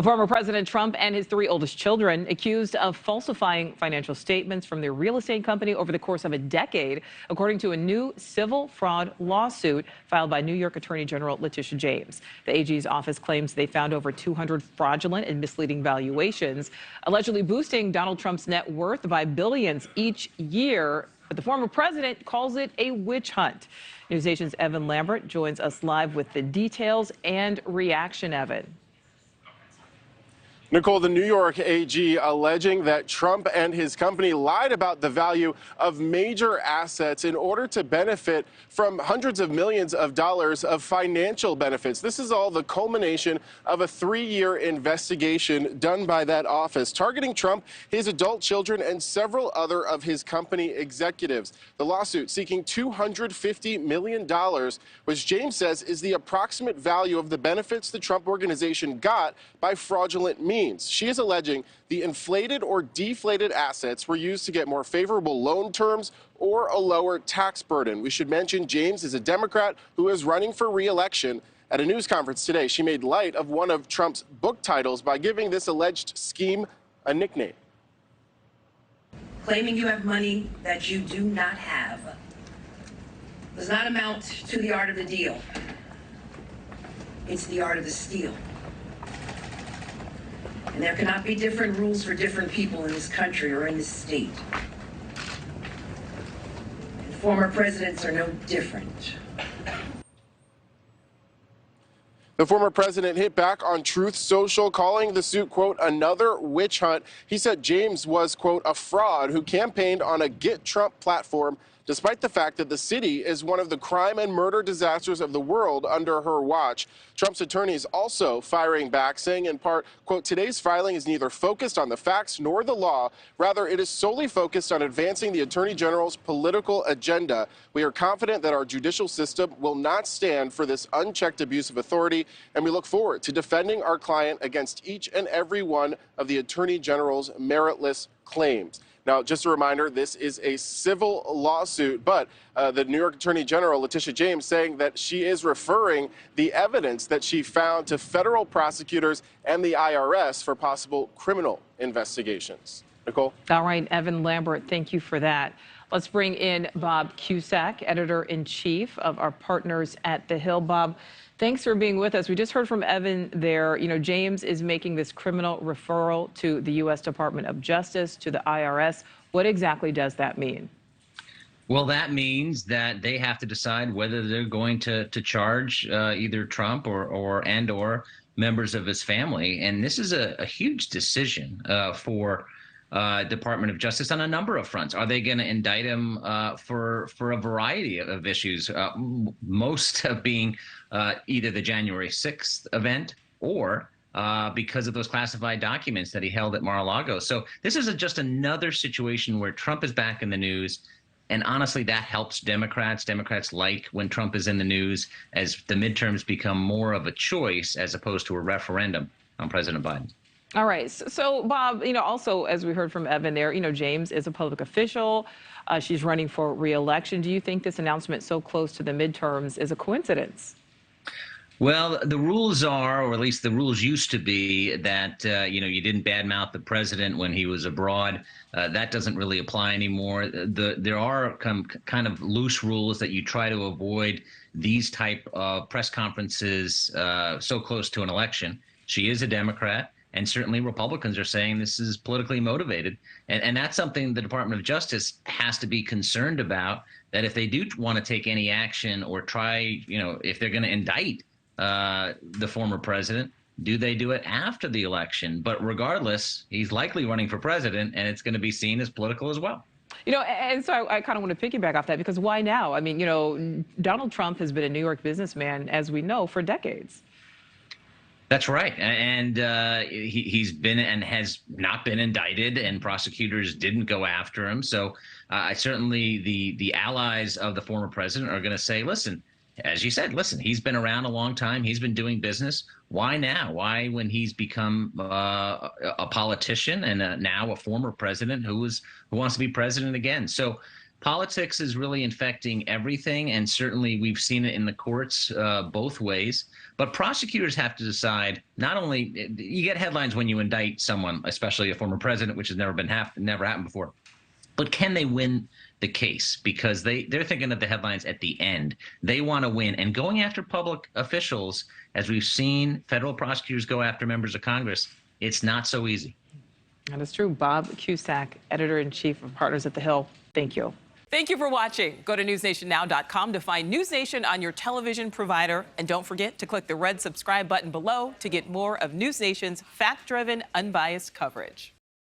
Former President Trump and his three oldest children accused of falsifying financial statements from their real estate company over the course of a decade, according to a new civil fraud lawsuit filed by New York Attorney General Letitia James. The AG's office claims they found over 200 fraudulent and misleading valuations, allegedly boosting Donald Trump's net worth by billions each year. But the former president calls it a witch hunt. NewsNation's Evan Lambert joins us live with the details and reaction. Evan. Nichole, the New York AG alleging that Trump and his company lied about the value of major assets in order to benefit from hundreds of millions of dollars of financial benefits. This is all the culmination of a 3-year investigation done by that office, targeting Trump, his adult children, and several other of his company executives. The lawsuit seeking $250 million, which James says is the approximate value of the benefits the Trump organization got by fraudulent means. She is alleging the inflated or deflated assets were used to get more favorable loan terms or a lower tax burden. We should mention James is a Democrat who is running for re-election. At a news conference today, she made light of one of Trump's book titles by giving this alleged scheme a nickname. Claiming you have money that you do not have does not amount to the art of the deal. It's the art of the steal. And there cannot be different rules for different people in this country or in this state. And former presidents are no different. The former president hit back on Truth Social, calling the suit, quote, another witch hunt. He said James was, quote, a fraud who campaigned on a Get Trump platform, despite the fact that the city is one of the crime and murder disasters of the world under her watch. Trump's attorneys also firing back, saying in part, quote, today's filing is neither focused on the facts nor the law. Rather, it is solely focused on advancing the Attorney General's political agenda. We are confident that our judicial system will not stand for this unchecked abuse of authority, and we look forward to defending our client against each and every one of the Attorney General's meritless claims. Now, just a reminder, this is a civil lawsuit, but the New York Attorney General, Letitia James, saying that she is referring the evidence that she found to federal prosecutors and the IRS for possible criminal investigations. Nichole? All right, Evan Lambert, thank you for that. Let's bring in Bob Cusack, editor-in-chief of our partners at The Hill. Bob, thanks for being with us. We just heard from Evan there. You know, James is making this criminal referral to the U.S. Department of Justice, to the IRS. What exactly does that mean? Well, that means that they have to decide whether they're going to charge either Trump or members of his family. And this is a huge decision for Department of Justice on a number of fronts. Are they going to indict him for a variety of issues, most of being either the January 6th event or because of those classified documents that he held at Mar-a-Lago. So this is just another situation where Trump is back in the news. And honestly, that helps Democrats. Democrats like when Trump is in the news as the midterms become more of a choice as opposed to a referendum on President Biden. All right. So, Bob, you know, also, as we heard from Evan there, you know, James is a public official. She's running for re-election. Do you think this announcement so close to the midterms is a coincidence? Well, the rules are, or at least the rules used to be, that, you know, you didn't badmouth the president when he was abroad. That doesn't really apply anymore. There are kind of loose rules that you try to avoid these type of press conferences so close to an election. She is a Democrat. And certainly Republicans are saying this is politically motivated. And that's something the Department of Justice has to be concerned about, that if they do want to take any action or try, you know, if they're going to indict the former president, do they do it after the election? But regardless, he's likely running for president, and it's going to be seen as political as well. You know, and so I kind of want to piggyback off that, because why now? I mean, you know, Donald Trump has been a New York businessman, as we know, for decades. That's right. And he's been and has not been indicted, and prosecutors didn't go after him. So certainly the allies of the former president are going to say, listen, as you said, listen, he's been around a long time. He's been doing business. Why now? Why, when he's become a politician and now a former president who wants to be president again? So Politics is really infecting everything, and certainly we've seen it in the courts both ways. But prosecutors have to decide. Not only you get headlines when you indict someone, especially a former president, which has never happened before, but can they win the case? Because they're thinking of the headlines at the end. They want to win, and going after public officials, as we've seen federal prosecutors go after members of Congress, it's not so easy. That is true. Bob Cusack, editor-in-chief of Partners at the Hill. Thank you. Thank you for watching. Go to newsnationnow.com to find NewsNation on your television provider. And don't forget to click the red subscribe button below to get more of NewsNation's fact-driven, unbiased coverage.